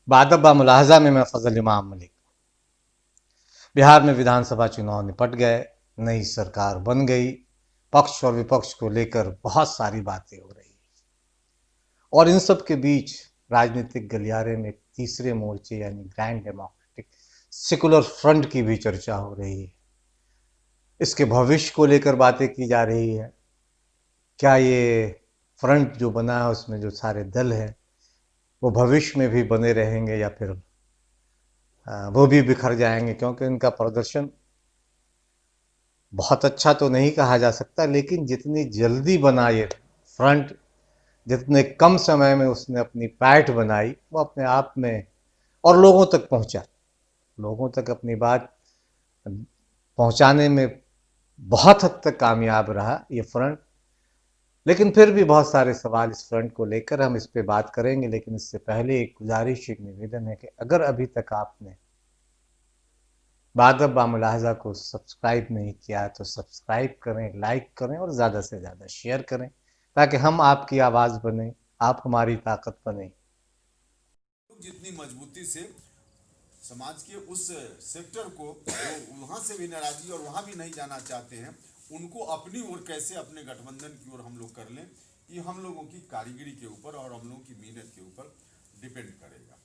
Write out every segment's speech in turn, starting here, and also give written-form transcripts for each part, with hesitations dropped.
बादब्बा मुलाहजा में मैं फजल इमाम मलिक। बिहार में विधानसभा चुनाव निपट गए, नई सरकार बन गई, पक्ष और विपक्ष को लेकर बहुत सारी बातें हो रही, और इन सब के बीच राजनीतिक गलियारे में एक तीसरे मोर्चे यानी ग्रैंड डेमोक्रेटिक सेकुलर फ्रंट की भी चर्चा हो रही है। इसके भविष्य को लेकर बातें की जा रही है। क्या ये फ्रंट जो बना है उसमें जो सारे दल हैं वो भविष्य में भी बने रहेंगे या फिर वो भी बिखर जाएंगे, क्योंकि इनका प्रदर्शन बहुत अच्छा तो नहीं कहा जा सकता, लेकिन जितनी जल्दी बना ये फ्रंट, जितने कम समय में उसने अपनी पैठ बनाई, वो अपने आप में और लोगों तक पहुंचा, लोगों तक अपनी बात पहुंचाने में बहुत हद तक कामयाब रहा ये फ्रंट। लेकिन फिर भी बहुत सारे सवाल इस फ्रंट को लेकर, हम इस पे बात करेंगे। लेकिन इससे पहले एक गुजारिश, एक निवेदन है कि अगर अभी तक आपने बादब्बा मुलाहजा को सब्सक्राइब नहीं किया तो सब्सक्राइब करें, लाइक करें और ज़्यादा से ज़्यादा शेयर करें, ताकि हम आपकी आवाज़ बने, आप हमारी ताकत बने। जितनी मजबूती से समाज के उस सेक्टर को जो वहाँ से भी नाराजगी और वहाँ भी नहीं जाना चाहते हैं, उनको अपनी ओर कैसे, अपने गठबंधन की ओर हम लोग कर लें, ये हम लोगों की कारीगरी के ऊपर और हम लोगों की मेहनत के ऊपर डिपेंड करेगा।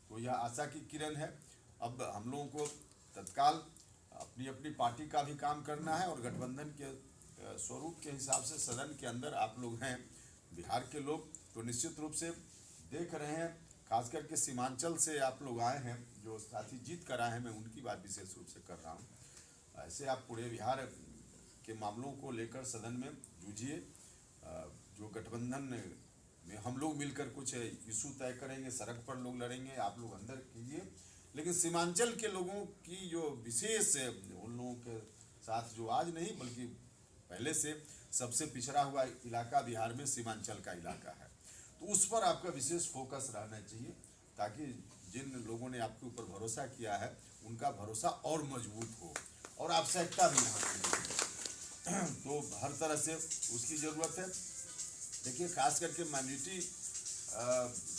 तो यह आशा की किरण है। अब हम लोगों को तत्काल अपनी अपनी पार्टी का भी काम करना है, और गठबंधन के स्वरूप के हिसाब से सदन के अंदर आप लोग हैं, बिहार के लोग तो निश्चित रूप से देख रहे हैं, खास करके सीमांचल से आप लोग आए हैं, जो साथी जीत कर आए हैं, मैं उनकी बात विशेष रूप से कर रहा हूँ। ऐसे आप पूरे बिहार के मामलों को लेकर सदन में जूझिए। जो गठबंधन में हम लोग मिलकर कुछ इशू तय करेंगे, सड़क पर लोग लड़ेंगे, आप लोग अंदर कीजिए। लेकिन सीमांचल के लोगों की जो विशेष, उन लोगों के साथ जो आज नहीं बल्कि पहले से सबसे पिछड़ा हुआ इलाका बिहार में सीमांचल का इलाका है, तो उस पर आपका विशेष फोकस रहना चाहिए, ताकि जिन लोगों ने आपके ऊपर भरोसा किया है उनका भरोसा और मजबूत हो, और आवश्यकता भी यहाँ तो हर तरह से उसकी ज़रूरत है। देखिए, खास करके माइनॉरिटी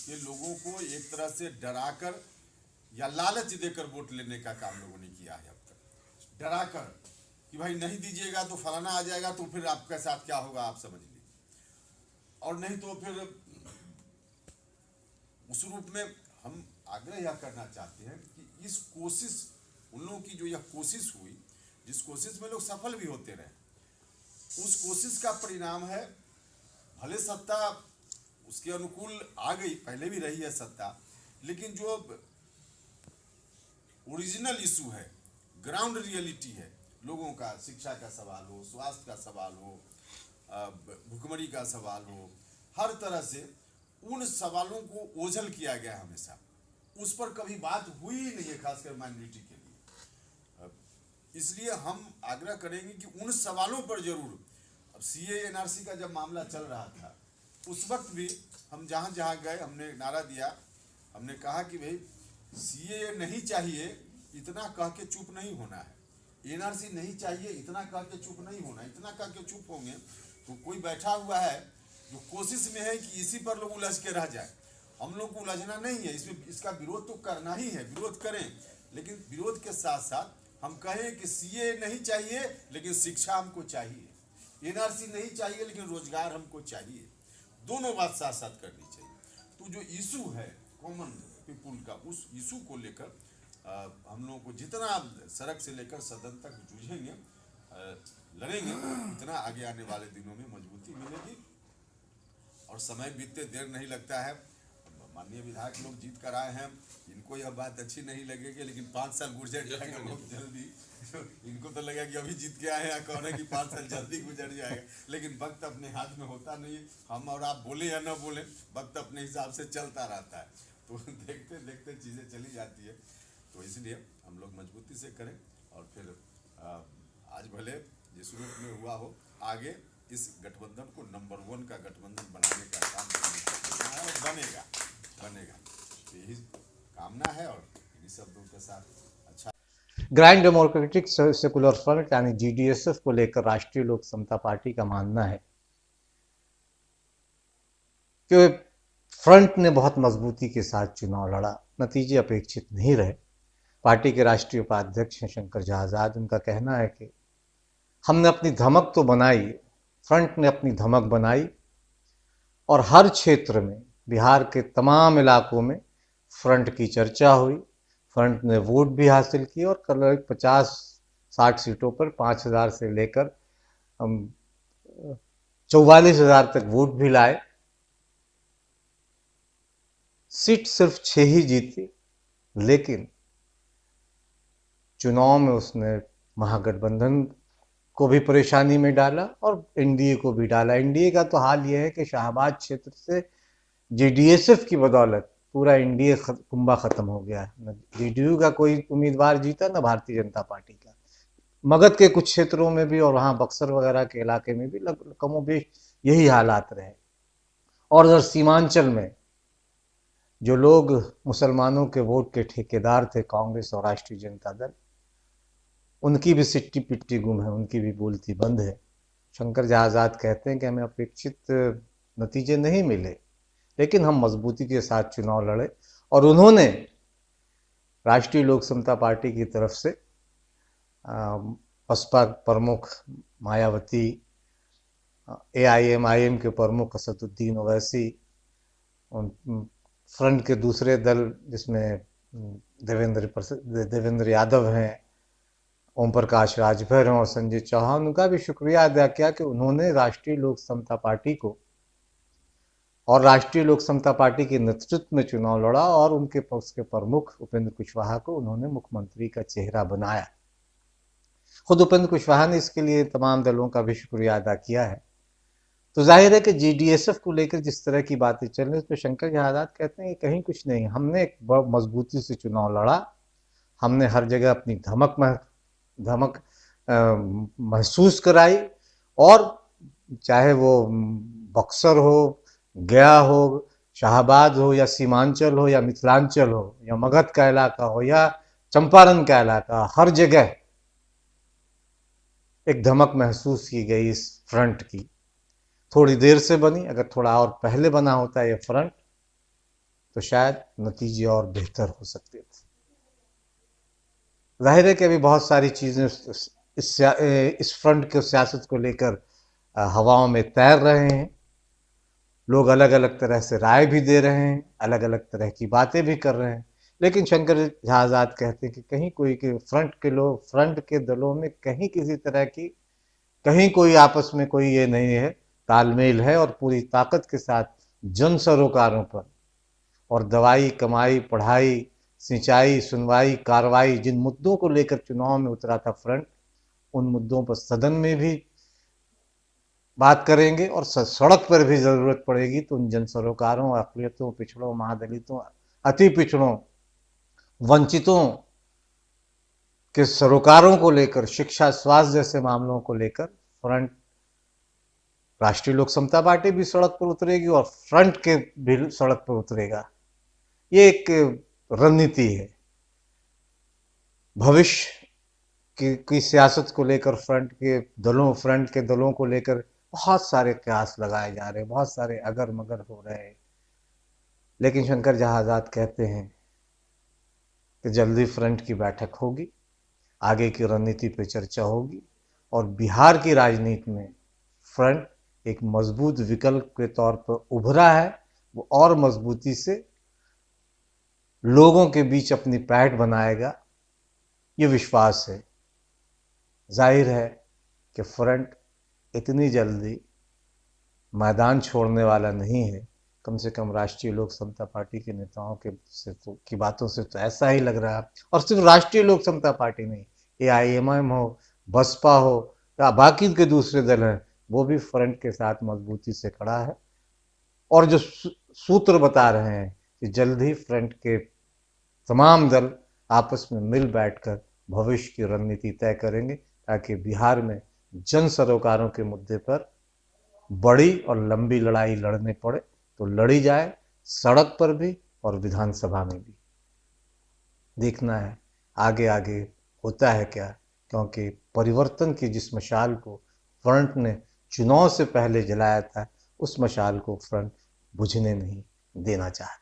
के लोगों को एक तरह से डराकर या लालच देकर वोट लेने का काम लोगों ने किया है। अब तक डराकर कि भाई नहीं दीजिएगा तो फलाना आ जाएगा, तो फिर आपके साथ क्या होगा आप समझ लीजिए, और नहीं तो फिर उस रूप में हम आग्रह यह करना चाहते हैं कि इस कोशिश, उन लोगों की जो यह कोशिश हुई, जिस कोशिश में लोग सफल भी होते रहे, उस कोशिश का परिणाम है, भले सत्ता उसके अनुकूल आ गई, पहले भी रही है सत्ता, लेकिन जो ओरिजिनल इशू है, ग्राउंड रियलिटी है, लोगों का शिक्षा का सवाल हो, स्वास्थ्य का सवाल हो, भुखमरी का सवाल हो, हर तरह से उन सवालों को ओझल किया गया हमेशा, उस पर कभी बात हुई ही नहीं है, खासकर माइनॉरिटी के लिए। इसलिए हम आग्रह करेंगे कि उन सवालों पर जरूर, अब सीए एनआरसी का जब मामला चल रहा था, उस वक्त भी हम जहाँ जहाँ गए हमने नारा दिया, हमने कहा कि भाई सीए नहीं चाहिए इतना कह के चुप नहीं होना है, एनआरसी नहीं चाहिए इतना कह के चुप नहीं होना, इतना कह के चुप होंगे तो कोई बैठा हुआ है जो कोशिश में है कि इसी पर लोग उलझ के रह जाए। हम लोग को उलझना नहीं है, इसमें इसका विरोध तो करना ही है, विरोध करें, लेकिन विरोध के साथ साथ हम कहें कि सीए नहीं चाहिए लेकिन शिक्षा हमको चाहिए, एनआरसी नहीं चाहिए लेकिन रोजगार हमको चाहिए, दोनों बात साथ साथ करनी चाहिए। तो जो इशू है कॉमन पीपुल का, उस इशू को लेकर हम लोगों को जितना सड़क से लेकर सदन तक जूझेंगे, लड़ेंगे, इतना आगे आने वाले दिनों में मजबूती मिलेगी, और समय बीतते देर नहीं लगता है। माननीय विधायक लोग जीत कर आए हैं, इनको यह बात अच्छी नहीं लगेगी, लेकिन 5 साल गुजर जाएगा बहुत जल्दी। इनको तो लगा कि अभी जीत के आए हैं, कौन है कि 5 साल जल्दी गुजर जाएगा, लेकिन वक्त अपने हाथ में होता नहीं है। हम और आप बोले या ना बोले, वक्त अपने हिसाब से चलता रहता है, तो देखते देखते चीज़ें चली जाती है। तो इसलिए हम लोग मजबूती से करें, और फिर आज भले जिस रूप में हुआ हो, आगे इस गठबंधन को नंबर 1 का गठबंधन बनाने का काम करना है, और बनेगा बनेगा, तो यही कामना है। और इन्हीं शब्दों के साथ अच्छा, ग्रैंड डेमोक्रेटिक सेकुलर फ्रंट यानी जीडीएसएफ को लेकर राष्ट्रीय लोक समता पार्टी का मानना है कि फ्रंट ने बहुत मजबूती के साथ चुनाव लड़ा। नतीजे अपेक्षित नहीं रहे। पार्टी के राष्ट्रीय उपाध्यक्ष हैं शंकर झा आज़ाद, उनका कहना है कि हमने अपनी धमक तो बनाई, फ्रंट ने अपनी धमक बनाई और हर क्षेत्र में, बिहार के तमाम इलाकों में फ्रंट की चर्चा हुई, फ्रंट ने वोट भी हासिल किए और करीब 50-60 सीटों पर 5,000 से लेकर 44,000 तक वोट भी लाए। सीट सिर्फ 6 ही जीती, लेकिन चुनाव में उसने महागठबंधन को भी परेशानी में डाला और एनडीए को भी डाला। एनडीए का तो हाल यह है कि शाहबाद क्षेत्र से जेडीएसएफ की बदौलत पूरा एनडीए कुंभा खत्म हो गया। न जेडीयू का कोई उम्मीदवार जीता, न भारतीय जनता पार्टी का। मगध के कुछ क्षेत्रों में भी और वहाँ बक्सर वगैरह के इलाके में भी कमोबेश यही हालात रहे। और उधर सीमांचल में जो लोग मुसलमानों के वोट के ठेकेदार थे, कांग्रेस और राष्ट्रीय जनता दल, उनकी भी सिट्टी पिट्टी गुम है, उनकी भी बोलती बंद है। शंकर झा आज़ाद कहते हैं कि हमें अपेक्षित नतीजे नहीं मिले, लेकिन हम मजबूती के साथ चुनाव लड़े। और उन्होंने राष्ट्रीय लोक समता पार्टी की तरफ से बसपा प्रमुख मायावती, एआईएमआईएम के प्रमुख असदुद्दीन ओवैसी, फ्रंट के दूसरे दल जिसमें देवेंद्र यादव हैं, ओम प्रकाश राजभर हैं और संजय चौहान, उनका भी शुक्रिया अदा किया कि उन्होंने राष्ट्रीय लोक समता पार्टी को और राष्ट्रीय लोक समता पार्टी के नेतृत्व में चुनाव लड़ा और उनके पक्ष के प्रमुख उपेंद्र कुशवाहा को उन्होंने मुख्यमंत्री का चेहरा बनाया। खुद उपेंद्र कुशवाहा ने इसके लिए तमाम दलों का भी शुक्रिया अदा किया है। तो जाहिर है कि जीडीएसएफ को लेकर जिस तरह की बातें चल रही, तो शंकर झा आज़ाद कहते हैं कि कहीं कुछ नहीं, हमने एक बहुत मजबूती से चुनाव लड़ा, हमने हर जगह अपनी धमक महसूस कराई, और चाहे वो बक्सर हो, गया हो, शाहबाद हो, या सीमांचल हो, या मिथिलांचल हो, या मगध का इलाका हो, या चंपारण का इलाका, हर जगह एक धमक महसूस की गई इस फ्रंट की। थोड़ी देर से बनी, अगर थोड़ा और पहले बना होता ये फ्रंट तो शायद नतीजे और बेहतर हो सकते थे। जाहिर है कि अभी बहुत सारी चीज़ें इस फ्रंट के सियासत को लेकर हवाओं में तैर रहे हैं। लोग अलग अलग तरह से राय भी दे रहे हैं, अलग अलग तरह की बातें भी कर रहे हैं, लेकिन शंकर झा आज़ाद कहते हैं कि कहीं कोई के फ्रंट के दलों में कहीं किसी तरह की, कहीं कोई आपस में कोई ये नहीं है, तालमेल है, और पूरी ताकत के साथ जन सरोकारों पर और दवाई, कमाई, पढ़ाई, सिंचाई, सुनवाई, कार्रवाई, जिन मुद्दों को लेकर चुनाव में उतरा था फ्रंट, उन मुद्दों पर सदन में भी बात करेंगे और सड़क पर भी जरूरत पड़ेगी तो उन जन सरोकारों, अक़लियतों, पिछड़ों, महादलितों, अति पिछड़ों, वंचितों के सरोकारों को लेकर, शिक्षा, स्वास्थ्य जैसे मामलों को लेकर फ्रंट, राष्ट्रीय लोक समता पार्टी भी सड़क पर उतरेगी और फ्रंट के भी सड़क पर उतरेगा। ये एक रणनीति है। भविष्य की सियासत को लेकर फ्रंट के दलों को लेकर बहुत सारे कयास लगाए जा रहे हैं, बहुत सारे अगर मगर हो रहे हैं, लेकिन शंकर झा आज़ाद कहते हैं कि जल्दी फ्रंट की बैठक होगी, आगे की रणनीति पर चर्चा होगी और बिहार की राजनीति में फ्रंट एक मजबूत विकल्प के तौर पर उभरा है। वो और मजबूती से लोगों के बीच अपनी पैठ बनाएगा, ये विश्वास है। जाहिर है कि फ्रंट इतनी जल्दी मैदान छोड़ने वाला नहीं है, कम से कम राष्ट्रीय लोक समता पार्टी के नेताओं की बातों से तो ऐसा ही लग रहा है। और सिर्फ राष्ट्रीय लोक समता पार्टी नहीं, एआईएमआईएम हो, बसपा हो, या बाकी के दूसरे दल हैं, वो भी फ्रंट के साथ मजबूती से खड़ा है। और जो सूत्र बता रहे हैं कि जल्द ही फ्रंट के तमाम दल आपस में मिल बैठकर भविष्य की रणनीति तय करेंगे, ताकि बिहार में जन सरोकारों के मुद्दे पर बड़ी और लंबी लड़ाई लड़ने पड़े तो लड़ी जाए, सड़क पर भी और विधानसभा में भी। देखना है आगे आगे होता है क्या, क्योंकि परिवर्तन की जिस मशाल को फ्रंट ने चुनाव से पहले जलाया था, उस मशाल को फ्रंट बुझने नहीं देना चाहता।